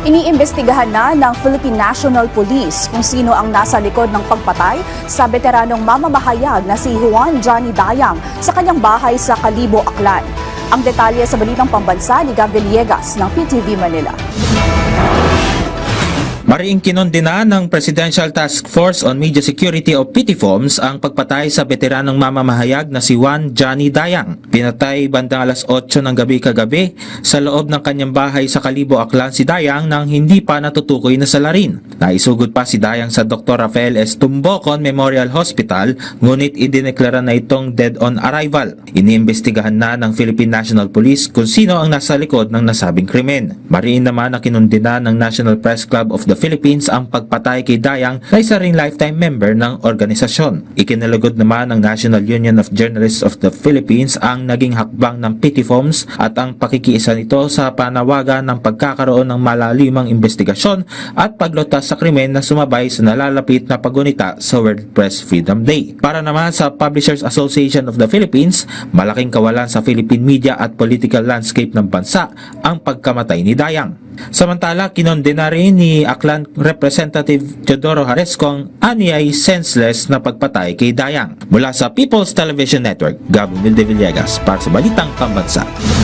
Iniimbestigahan na ng Philippine National Police kung sino ang nasa likod ng pagpatay sa veteranong mamamahayag na si Juan Johnny Dayang sa kanyang bahay sa Kalibo, Aklan. Ang detalye sa Balitang Pambansa ni Gab Villegas ng PTV Manila. Mariing kinondena ng Presidential Task Force on Media Security o PTFOMS ang pagpatay sa veteranong mamamahayag na si Juan Johnny Dayang. Pinatay bandang alas 8 ng gabi kagabi sa loob ng kanyang bahay sa Kalibo, Aklan si Dayang nang hindi pa natutukoy na salarin. Naisugod pa si Dayang sa Dr. Rafael S. Tumbocon Memorial Hospital ngunit idineklara na itong dead on arrival. Iniimbestigahan na ng Philippine National Police kung sino ang nasa likod ng nasabing krimen. Mariin naman na kinondena ng National Press Club of the Philippines ang pagpatay kay Dayang na isa ring lifetime member ng organisasyon. Ikinalugod naman ng National Union of Journalists of the Philippines ang naging hakbang ng PTFOMS at ang pakikiisa nito sa panawagan ng pagkakaroon ng malalimang investigasyon at paglutas sa krimen na sumabay sa nalalapit na paggunita sa World Press Freedom Day. Para naman sa Publishers Association of the Philippines, malaking kawalan sa Philippine media at political landscape ng bansa ang pagkamatay ni Dayang. Samantala, kinondena rin ni Aklan Representative Teodoro Haresco ang anyay senseless na pagpatay kay Dayang. Mula sa People's Television Network, Gab Villegas para sa Balitang Pambansa.